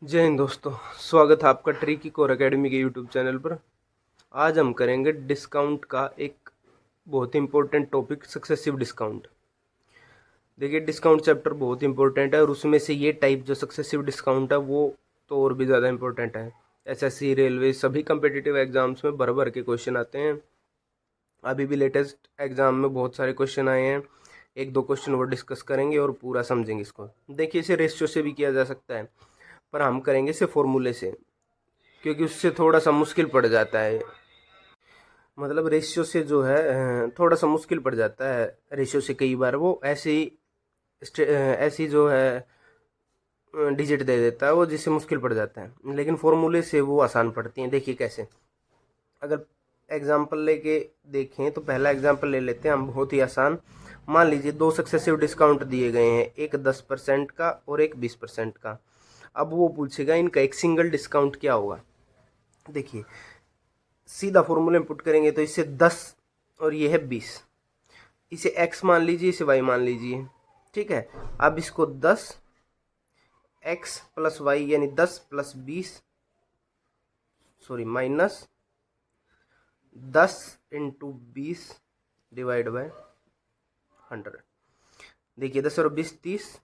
जय हिंद दोस्तों। स्वागत है आपका ट्रिकी कोर एकेडमी के यूट्यूब चैनल पर। आज हम करेंगे डिस्काउंट का एक बहुत ही इंपॉर्टेंट टॉपिक, सक्सेसिव डिस्काउंट। देखिए, डिस्काउंट चैप्टर बहुत इंपॉर्टेंट है और उसमें से ये टाइप जो सक्सेसिव डिस्काउंट है वो तो और भी ज़्यादा इंपॉर्टेंट है। एसएससी, रेलवे, सभी कम्पिटिटिव एग्जाम्स में भर भर के क्वेश्चन आते हैं। अभी भी लेटेस्ट एग्जाम में बहुत सारे क्वेश्चन आए हैं। एक दो क्वेश्चन वो डिस्कस करेंगे और पूरा समझेंगे इसको। देखिए, इसे रेशियो से भी किया जा सकता है, पर हम करेंगे इसे फॉर्मूले से, क्योंकि उससे थोड़ा सा मुश्किल पड़ जाता है। मतलब रेशियो से जो है थोड़ा सा मुश्किल पड़ जाता है। रेशियो से कई बार वो ऐसी जो है डिजिट दे देता है वो, जिससे मुश्किल पड़ जाता है। लेकिन फॉर्मूले से वो आसान पड़ती हैं। देखिए कैसे, अगर एग्जाम्पल लेके देखें तो पहला एग्जाम्पल ले लेते हैं हम, बहुत ही आसान। मान लीजिए दो सक्सेसिव डिस्काउंट दिए गए हैं, एक 10% का और एक 20% का। अब वो पूछेगा इनका एक सिंगल डिस्काउंट क्या होगा। देखिए, सीधा फॉर्मूले में पुट करेंगे तो इससे 10 और ये है 20। इसे x मान लीजिए, इसे y मान लीजिए। ठीक है, अब इसको 10 x प्लस वाई यानी 10 plus 20, sorry minus 10 into 20 divide by 100। देखिए 10 और 20 30,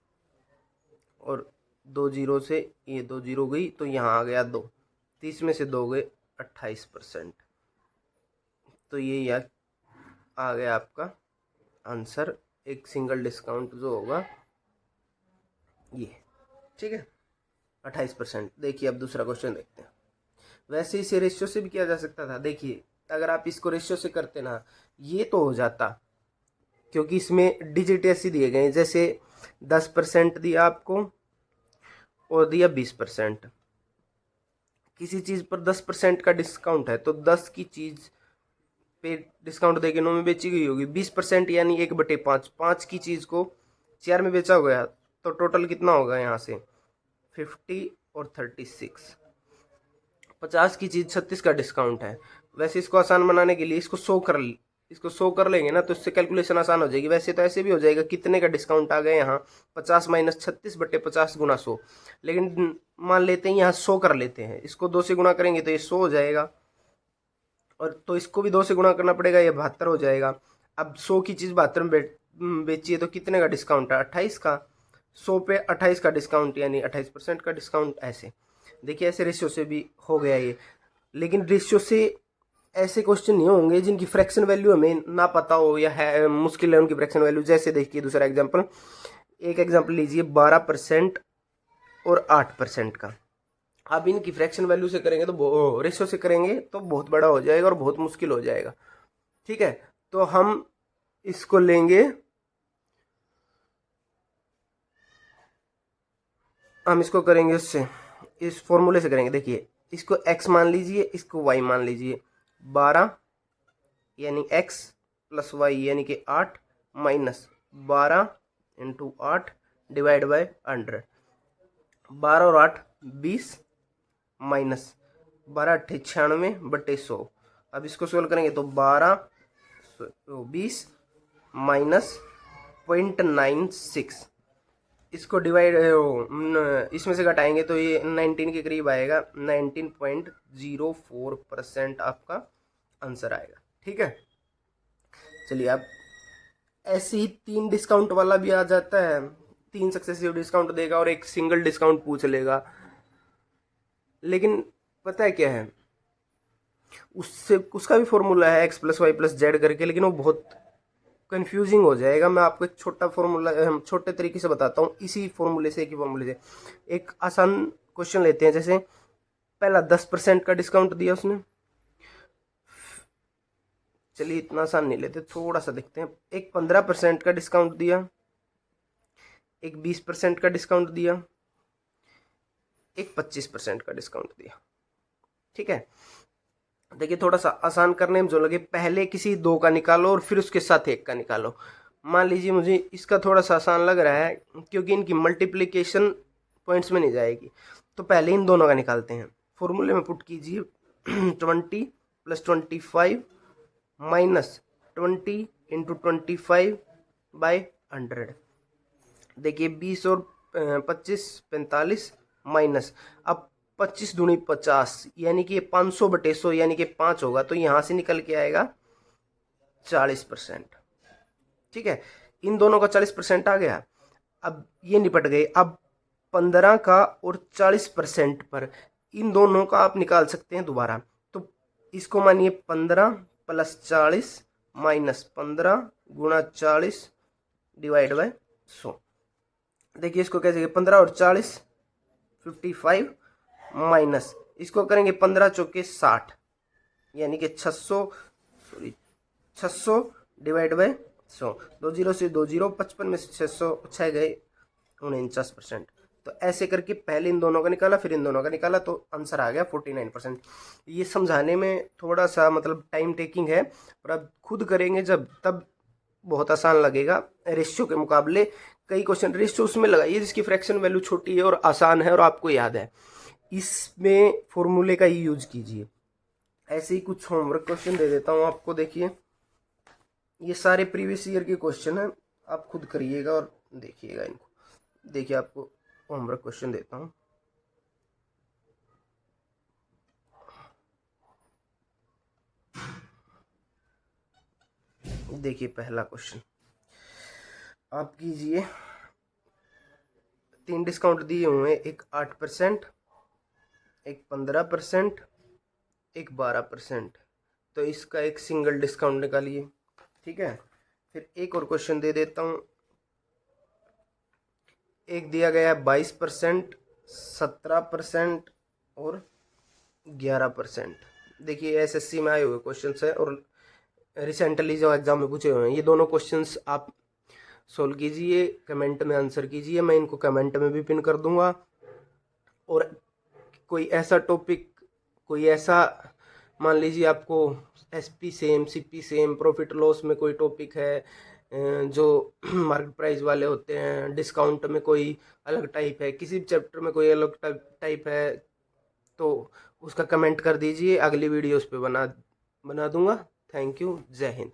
और दो जीरो से ये दो जीरो गई तो यहाँ आ गया 2। 30 में से 2 गए 28%। तो ये यार आ गया आपका आंसर, एक सिंगल डिस्काउंट जो होगा ये। ठीक है, 28%। देखिए अब दूसरा क्वेश्चन देखते हैं। वैसे इसे रेशियो से भी किया जा सकता था। देखिए, अगर आप इसको रेशियो से करते ना, ये तो हो जाता, क्योंकि इसमें डिजिट ऐसे दिए गए हैं, जैसे 10% दिया आपको और दिया 20%। किसी चीज़ पर 10% का डिस्काउंट है तो 10 की चीज़ पे डिस्काउंट देके 9 में बेची गई होगी। 20% यानी 1/5, 5 की चीज़ को 4 में बेचा गया, तो टोटल कितना होगा यहाँ से 50 और 36। 50 की चीज़ 36 का डिस्काउंट है। वैसे इसको आसान बनाने के लिए इसको 100 कर लेंगे ना, तो इससे कैलकुलेशन आसान हो जाएगी। वैसे तो ऐसे भी हो जाएगा, कितने का डिस्काउंट आ गया यहाँ 50 माइनस 36/50 गुना 100। लेकिन मान लेते हैं यहाँ 100 कर लेते हैं, इसको 2 से गुना करेंगे तो ये 100 हो जाएगा, और तो इसको भी 2 से गुना करना पड़ेगा, ये 72 हो जाएगा। अब 100 की चीज़ 72 में बेची है तो कितने का डिस्काउंट है 28 का। 100 पे 28 का डिस्काउंट यानी 28% का डिस्काउंट। ऐसे देखिए, ऐसे रेशियो से भी हो गया ये। लेकिन रेशियो से ऐसे क्वेश्चन नहीं होंगे जिनकी फ्रैक्शन वैल्यू हमें ना पता हो, या है मुश्किल है उनकी फ्रैक्शन वैल्यू। जैसे देखिए दूसरा एग्जांपल, एक एग्जांपल लीजिए 12% और 8% का। अब इनकी फ्रैक्शन वैल्यू से करेंगे तो रेशियो से करेंगे तो बहुत बड़ा हो जाएगा और बहुत मुश्किल हो जाएगा। ठीक है, तो हम इसको लेंगे, हम इसको करेंगे उससे, इस फॉर्मूले से करेंगे। देखिए, इसको x मान लीजिए, इसको y मान लीजिए। 12 यानी x प्लस वाई यानी कि 8 माइनस 12 इंटू 8 डिवाइड बाय 100। 12 और 8 20 माइनस 12 अट्ठे 96/100। अब इसको सोल्व करेंगे तो 20 माइनस 0.96। इसको डिवाइड इसमें से घटाएंगे तो ये 19 के करीब आएगा। 19.04% आपका आंसर आएगा। ठीक है, चलिए अब ऐसे ही 3 डिस्काउंट वाला भी आ जाता है। 3 सक्सेसिव डिस्काउंट देगा और एक सिंगल डिस्काउंट पूछ लेगा। लेकिन पता है क्या है, उससे उसका भी फॉर्मूला है x plus y plus z करके, लेकिन वो बहुत कंफ्यूजिंग हो जाएगा। मैं आपको एक छोटा फॉर्मूला छोटे तरीके से बताता हूँ। इसी फॉर्मूले से, एक ही फॉर्मूले से एक आसान क्वेश्चन लेते हैं। जैसे पहला 10% का डिस्काउंट दिया उसने, चलिए इतना आसान नहीं लेते, थोड़ा सा देखते हैं। एक 15% का डिस्काउंट दिया, एक 20% का डिस्काउंट दिया, एक 25% का डिस्काउंट दिया। ठीक है, देखिए थोड़ा सा आसान करने में जो लगे, पहले किसी दो का निकालो और फिर उसके साथ एक का निकालो। मान लीजिए मुझे इसका थोड़ा सा आसान लग रहा है, क्योंकि इनकी मल्टीप्लिकेशन पॉइंट्स में नहीं जाएगी। तो पहले इन दोनों का निकालते हैं। फॉर्मूले में पुट कीजिए 20 प्लस 25 माइनस 20 इंटू 25/100। देखिए 20 और 25 45, माइनस, अब 25 दूनी 50 यानी कि 500/100 यानी कि 5 होगा, तो यहाँ से निकल के आएगा 40%। ठीक है, इन दोनों का 40% आ गया। अब ये निपट गए। अब 15 का और 40% पर इन दोनों का आप निकाल सकते हैं दोबारा। तो इसको मानिए 15 + 40 माइनस 15 गुणा 40 डिवाइड बाय 100। देखिए इसको कैसे, 15 और 40 55 माइनस इसको करेंगे 15 चौके 60 यानी कि 600 डिवाइड बाय 100। 2 जीरो से 2 जीरो, 55 में से 600 6 गए 49%। तो ऐसे करके पहले इन दोनों का निकाला, फिर इन दोनों का निकाला, तो आंसर आ गया 49%। ये समझाने में थोड़ा सा मतलब टाइम टेकिंग है, पर अब खुद करेंगे जब तब बहुत आसान लगेगा। रेशियो के मुकाबले कई क्वेश्चन रेशियो उसमें लगाइए जिसकी फ्रैक्शन वैल्यू छोटी है और आसान है और आपको याद है, इसमें फॉर्मूले का ही यूज कीजिए। ऐसे ही कुछ होमवर्क क्वेश्चन दे देता हूँ आपको। देखिए ये सारे प्रीवियस ईयर के क्वेश्चन हैं, आप खुद करिएगा और देखिएगा इनको। देखिए आपको होमवर्क क्वेश्चन देता हूँ। देखिए पहला क्वेश्चन आप कीजिए, 3 डिस्काउंट दिए हुए हैं, एक 8%, एक 15%, एक 12%। तो इसका एक सिंगल डिस्काउंट निकालिए। ठीक है, फिर एक और क्वेश्चन दे देता हूँ। एक दिया गया है 22%, 17% और 11%। देखिए एसएससी में आए हुए क्वेश्चन है और रिसेंटली जो एग्जाम में पूछे हुए हैं। ये दोनों क्वेश्चंस आप सोल्व कीजिए, कमेंट में आंसर कीजिए, मैं इनको कमेंट में भी पिन कर दूंगा। और कोई ऐसा टॉपिक, कोई ऐसा मान लीजिए आपको SP same, CP same, profit loss में कोई टॉपिक है जो मार्केट प्राइस वाले होते हैं, डिस्काउंट में कोई अलग टाइप है, किसी भी चैप्टर में कोई अलग टाइप है, तो उसका कमेंट कर दीजिए, अगली वीडियो उस पर बना दूंगा। थैंक यू, जय हिंद।